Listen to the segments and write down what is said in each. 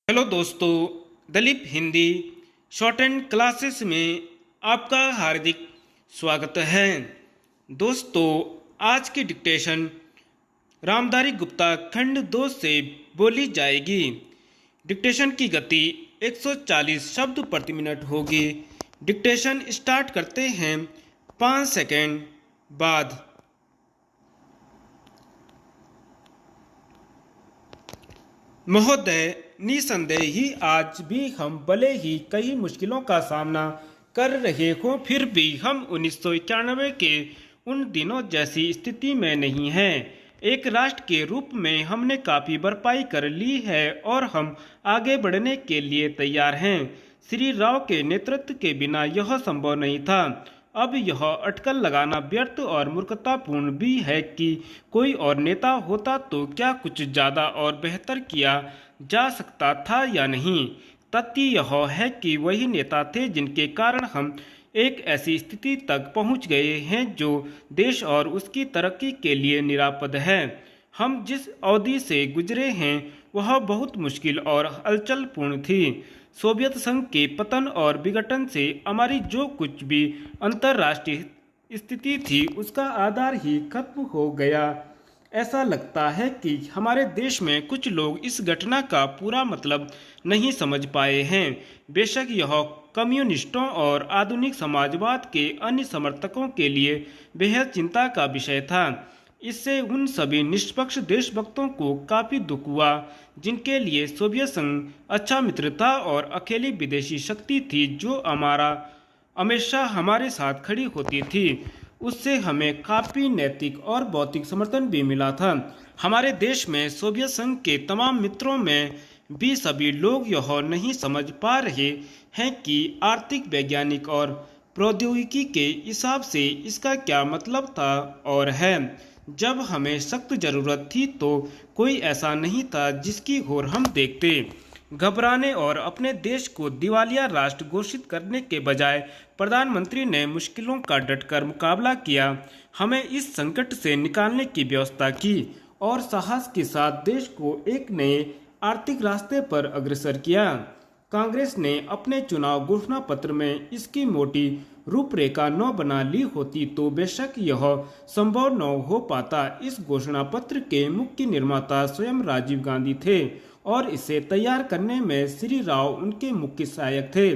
Hello दोस्तों, Dalip Hindi shorthand classes में आपका हार्दिक स्वागत है। दोस्तों, आज की डिक्टेशन रामधारी गुप्ता खंड 2 से बोली जाएगी। डिक्टेशन की गति 140 शब्द प्रति मिनट होगी। डिक्टेशन स्टार्ट करते हैं 5 सेकंड बाद। महोदय, निसंदेह ही आज भी हम भले ही कई मुश्किलों का सामना कर रहे हों, फिर भी हम 1991 के उन दिनों जैसी स्थिति में नहीं हैं। एक राष्ट्र के रूप में हमने काफ़ी भरपाई कर ली है और हम आगे बढ़ने के लिए तैयार हैं। श्री राव के नेतृत्व के बिना यह संभव नहीं था। अब यह अटकल लगाना व्यर्थ और मूर्खतापूर्ण भी है कि कोई और नेता होता तो क्या कुछ ज़्यादा और बेहतर किया जा सकता था या नहीं। तथ्य यह है कि वही नेता थे जिनके कारण हम एक ऐसी स्थिति तक पहुंच गए हैं जो देश और उसकी तरक्की के लिए निरापद है। हम जिस अवधि से गुजरे हैं वह बहुत मुश्किल और हलचलपूर्ण थी। सोवियत संघ के पतन और विघटन से हमारी जो कुछ भी अंतर्राष्ट्रीय स्थिति थी उसका आधार ही खत्म हो गया। ऐसा लगता है कि हमारे देश में कुछ लोग इस घटना का पूरा मतलब नहीं समझ पाए हैं। बेशक यह कम्युनिस्टों और आधुनिक समाजवाद के अन्य समर्थकों के लिए बेहद चिंता का विषय था। इससे उन सभी निष्पक्ष देशभक्तों को काफ़ी दुख हुआ जिनके लिए सोवियत संघ अच्छा मित्र था और अकेली विदेशी शक्ति थी जो हमेशा हमारे साथ खड़ी होती थी। उससे हमें काफ़ी नैतिक और भौतिक समर्थन भी मिला था। हमारे देश में सोवियत संघ के तमाम मित्रों में भी सभी लोग यह नहीं समझ पा रहे हैं कि आर्थिक, वैज्ञानिक और प्रौद्योगिकी के हिसाब से इसका क्या मतलब था और है। जब हमें सख्त ज़रूरत थी तो कोई ऐसा नहीं था जिसकी ओर हम देखते। घबराने और अपने देश को दिवालिया राष्ट्र घोषित करने के बजाय प्रधानमंत्री ने मुश्किलों का डटकर मुकाबला किया, हमें इस संकट से निकालने की व्यवस्था की और साहस के साथ देश को एक नए आर्थिक रास्ते पर अग्रसर किया। कांग्रेस ने अपने चुनाव घोषणा पत्र में इसकी मोटी रूपरेखा न बना ली होती तो बेशक यह संभव न हो पाता। इस घोषणा पत्र के मुख्य निर्माता स्वयं राजीव गांधी थे और इसे तैयार करने में श्री राव उनके मुख्य सहायक थे।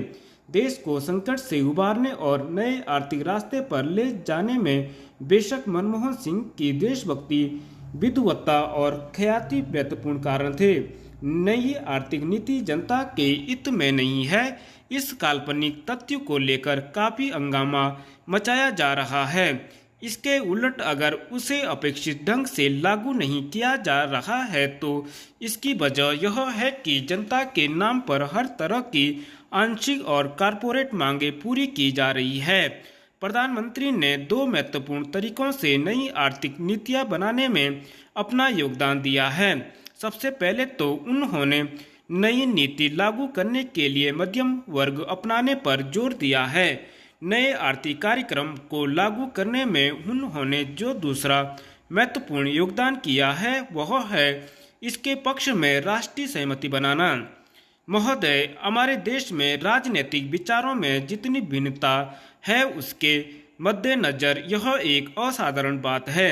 देश को संकट से उबारने और नए आर्थिक रास्ते पर ले जाने में बेशक मनमोहन सिंह की देशभक्ति, विद्वत्ता और ख्याति महत्वपूर्ण कारण थे। नई आर्थिक नीति जनता के हित में नहीं है। इस काल्पनिक तथ्य को लेकर काफ़ी हंगामा मचाया जा रहा है। इसके उलट अगर उसे अपेक्षित ढंग से लागू नहीं किया जा रहा है तो इसकी वजह यह है कि जनता के नाम पर हर तरह की आंशिक और कारपोरेट मांगें पूरी की जा रही है। प्रधानमंत्री ने 2 महत्वपूर्ण तरीकों से नई आर्थिक नीतियां बनाने में अपना योगदान दिया है। सबसे पहले तो उन्होंने नई नीति लागू करने के लिए मध्यम वर्ग अपनाने पर जोर दिया है। नए आर्थिक कार्यक्रम को लागू करने में उन्होंने जो दूसरा महत्वपूर्ण योगदान किया है वह है इसके पक्ष में राष्ट्रीय सहमति बनाना। महोदय, हमारे देश में राजनीतिक विचारों में जितनी भिन्नता है उसके मद्देनज़र यह एक असाधारण बात है,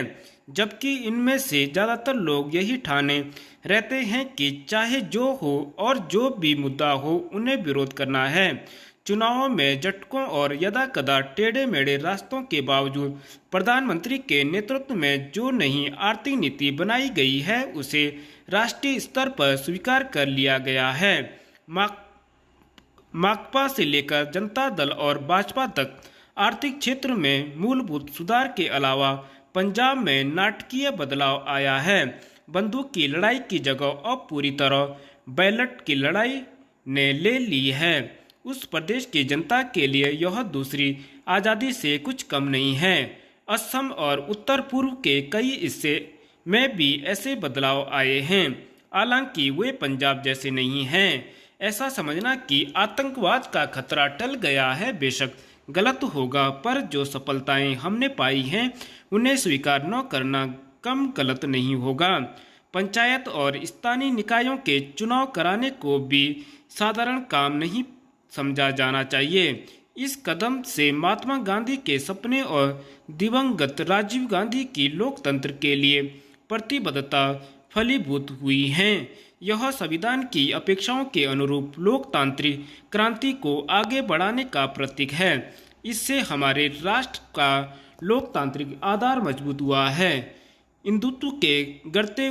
जबकि इनमें से ज़्यादातर लोग यही ठाने रहते हैं कि चाहे जो हो और जो भी मुद्दा हो उन्हें विरोध करना है। चुनावों में झटकों और यदाकदा टेढ़े मेढ़े रास्तों के बावजूद प्रधानमंत्री के नेतृत्व में जो नई आर्थिक नीति बनाई गई है उसे राष्ट्रीय स्तर पर स्वीकार कर लिया गया है। माकपा से लेकर जनता दल और भाजपा तक आर्थिक क्षेत्र में मूलभूत सुधार के अलावा पंजाब में नाटकीय बदलाव आया है। बंदूक की लड़ाई की जगह अब पूरी तरह बैलेट की लड़ाई ने ले ली है। उस प्रदेश की जनता के लिए यह दूसरी आज़ादी से कुछ कम नहीं है। असम और उत्तर पूर्व के कई हिस्से में भी ऐसे बदलाव आए हैं, हालांकि वे पंजाब जैसे नहीं हैं। ऐसा समझना कि आतंकवाद का खतरा टल गया है बेशक गलत होगा, पर जो सफलताएं हमने पाई हैं उन्हें स्वीकार न करना कम गलत नहीं होगा। पंचायत और स्थानीय निकायों के चुनाव कराने को भी साधारण काम नहीं समझा जाना चाहिए। इस कदम से महात्मा गांधी के सपने और दिवंगत राजीव गांधी की लोकतंत्र के लिए प्रतिबद्धता फलीभूत हुई है। यह संविधान की अपेक्षाओं के अनुरूप लोकतांत्रिक क्रांति को आगे बढ़ाने का प्रतीक है। इससे हमारे राष्ट्र का लोकतांत्रिक आधार मजबूत हुआ है। हिंदुत्व के बढ़ते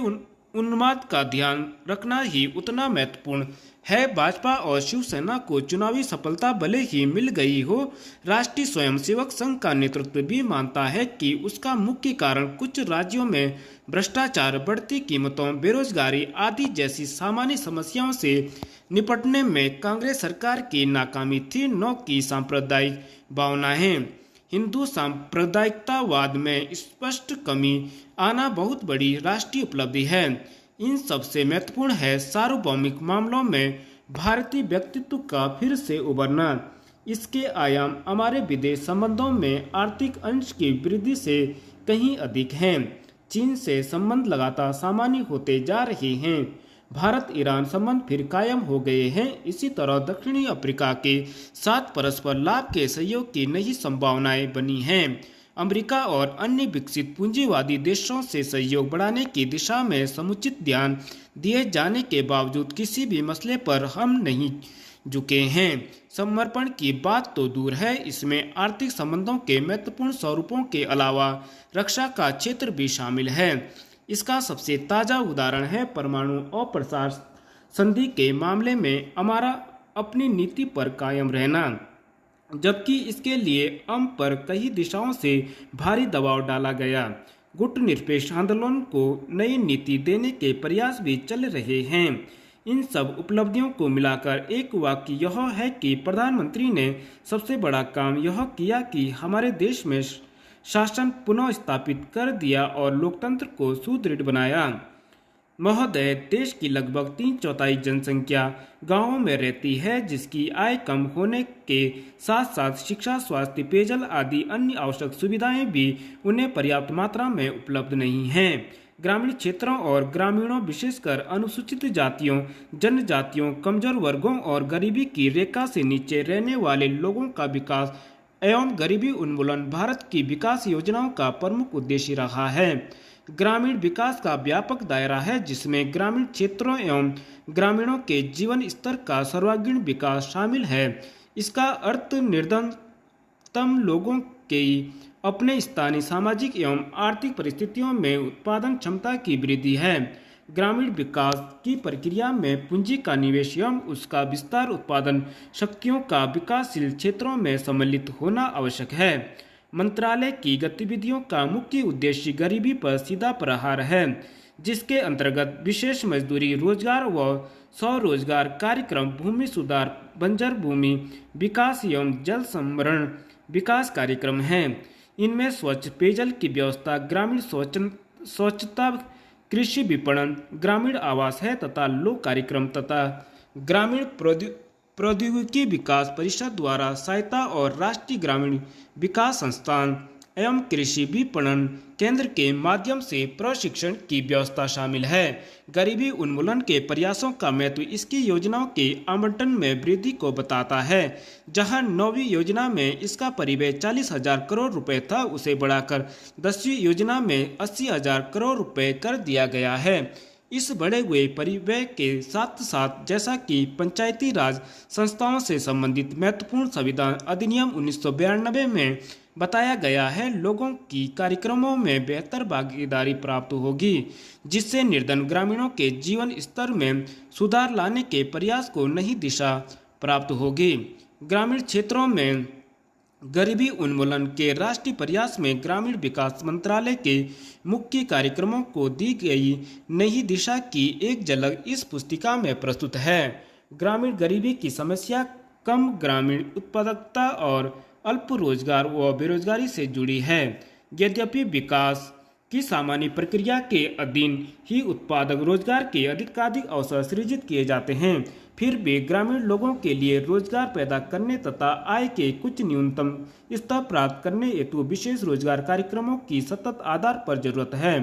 उन्माद का ध्यान रखना ही उतना महत्वपूर्ण है। भाजपा और शिवसेना को चुनावी सफलता भले ही मिल गई हो, राष्ट्रीय स्वयंसेवक संघ का नेतृत्व भी मानता है कि उसका मुख्य कारण कुछ राज्यों में भ्रष्टाचार, बढ़ती कीमतों, बेरोजगारी आदि जैसी सामान्य समस्याओं से निपटने में कांग्रेस सरकार की नाकामी थी, न कि सांप्रदायिक भावनाएं। हिंदू सांप्रदायिकतावाद में स्पष्ट कमी आना बहुत बड़ी राष्ट्रीय उपलब्धि है। इन सबसे महत्वपूर्ण है सार्वभौमिक मामलों में भारतीय व्यक्तित्व का फिर से उभरना। इसके आयाम हमारे विदेश संबंधों में आर्थिक अंश की वृद्धि से कहीं अधिक हैं। चीन से संबंध लगातार सामान्य होते जा रहे हैं। भारत ईरान संबंध फिर कायम हो गए हैं। इसी तरह दक्षिणी अफ्रीका के साथ परस्पर लाभ के सहयोग की नई संभावनाएं बनी हैं। अमेरिका और अन्य विकसित पूंजीवादी देशों से सहयोग बढ़ाने की दिशा में समुचित ध्यान दिए जाने के बावजूद किसी भी मसले पर हम नहीं झुके हैं। समर्पण की बात तो दूर है, इसमें आर्थिक संबंधों के महत्वपूर्ण स्वरूपों के अलावा रक्षा का क्षेत्र भी शामिल है। इसका सबसे ताज़ा उदाहरण है परमाणु अप्रसार संधि के मामले में हमारा अपनी नीति पर कायम रहना, जबकि इसके लिए हम पर कई दिशाओं से भारी दबाव डाला गया। गुटनिरपेक्ष आंदोलन को नई नीति देने के प्रयास भी चल रहे हैं। इन सब उपलब्धियों को मिलाकर एक वाक्य यह है कि प्रधानमंत्री ने सबसे बड़ा काम यह किया कि हमारे देश में शासन पुनः स्थापित कर दिया और लोकतंत्र को सुदृढ़ बनाया। महोदय, देश की लगभग 3/4 जनसंख्या गांवों में रहती है, जिसकी आय कम होने के साथ साथ शिक्षा, स्वास्थ्य, पेयजल आदि अन्य आवश्यक सुविधाएं भी उन्हें पर्याप्त मात्रा में उपलब्ध नहीं हैं। ग्रामीण क्षेत्रों और ग्रामीणों, विशेषकर अनुसूचित जातियों, जनजातियों, कमजोर वर्गों और गरीबी की रेखा से नीचे रहने वाले लोगों का विकास एवं गरीबी उन्मूलन भारत की विकास योजनाओं का प्रमुख उद्देश्य रहा है। ग्रामीण विकास का व्यापक दायरा है, जिसमें ग्रामीण क्षेत्रों एवं ग्रामीणों के जीवन स्तर का सर्वांगीण विकास शामिल है। इसका अर्थ निर्धनतम लोगों के अपने स्थानीय सामाजिक एवं आर्थिक परिस्थितियों में उत्पादन क्षमता की वृद्धि है। ग्रामीण विकास की प्रक्रिया में पूंजी का निवेश एवं उसका विस्तार उत्पादन शक्तियों का विकासशील क्षेत्रों में सम्मिलित होना आवश्यक है। मंत्रालय की गतिविधियों का मुख्य उद्देश्य गरीबी पर सीधा प्रहार है, जिसके अंतर्गत विशेष मजदूरी रोजगार व स्वरोजगार कार्यक्रम, भूमि सुधार, बंजर भूमि विकास एवं जल संभरण विकास कार्यक्रम हैं। इनमें स्वच्छ पेयजल की व्यवस्था, ग्रामीण स्वच्छता, कृषि विपणन, ग्रामीण आवास है तथा लोक कार्यक्रम तथा ग्रामीण प्रौद्योगिकी विकास परिषद द्वारा सहायता और राष्ट्रीय ग्रामीण विकास संस्थान एवं कृषि विपणन केंद्र के माध्यम से प्रशिक्षण की व्यवस्था शामिल है। गरीबी उन्मूलन के प्रयासों का महत्व इसकी योजनाओं के आवंटन में वृद्धि को बताता है। जहां 9वीं योजना में इसका परिव्यय 40,000 करोड़ रुपए था, उसे बढ़ाकर 10वीं योजना में 80,000 करोड़ रुपए कर दिया गया है। इस बढ़े हुए परिव्यय के साथ साथ जैसा कि पंचायती राज संस्थाओं से संबंधित महत्वपूर्ण संविधान अधिनियम 1992 में बताया गया है, लोगों की कार्यक्रमों में बेहतर भागीदारी प्राप्त होगी, जिससे निर्धन ग्रामीणों के जीवन स्तर में सुधार लाने के प्रयास को नई दिशा प्राप्त होगी। ग्रामीण क्षेत्रों में गरीबी उन्मूलन के राष्ट्रीय प्रयास में ग्रामीण विकास मंत्रालय के मुख्य कार्यक्रमों को दी गई नई दिशा की एक झलक इस पुस्तिका में प्रस्तुत है। ग्रामीण गरीबी की समस्या कम ग्रामीण उत्पादकता और अल्प रोजगार व बेरोजगारी से जुड़ी है। यद्यपि विकास की सामान्य प्रक्रिया के अधीन ही उत्पादक रोजगार के अधिकाधिक अवसर सृजित किए जाते हैं, फिर भी ग्रामीण लोगों के लिए रोजगार पैदा करने तथा आय के कुछ न्यूनतम स्तर प्राप्त करने हेतु विशेष रोजगार कार्यक्रमों की सतत आधार पर जरूरत है।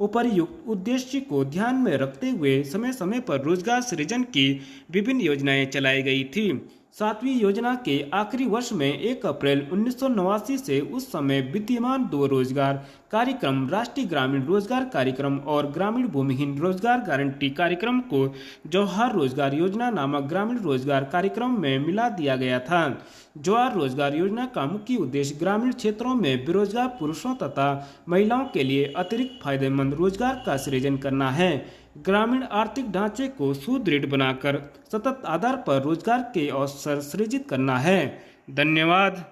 उपर्युक्त उद्देश्य को ध्यान में रखते हुए समय समय पर रोजगार सृजन की विभिन्न योजनाएं चलाई गई थी। 7वीं योजना के आखिरी वर्ष में 1 अप्रैल 1989 से उस समय विद्यमान 2 रोजगार कार्यक्रम राष्ट्रीय ग्रामीण रोजगार कार्यक्रम और ग्रामीण भूमिहीन रोजगार गारंटी कार्यक्रम को जवाहर रोजगार योजना नामक ग्रामीण रोजगार कार्यक्रम में मिला दिया गया था। जवाहर रोजगार योजना का मुख्य उद्देश्य ग्रामीण क्षेत्रों में बेरोजगार पुरुषों तथा महिलाओं के लिए अतिरिक्त फायदेमंद रोजगार का सृजन करना है। ग्रामीण आर्थिक ढांचे को सुदृढ़ बनाकर सतत आधार पर रोजगार के अवसर सृजित करना है। धन्यवाद।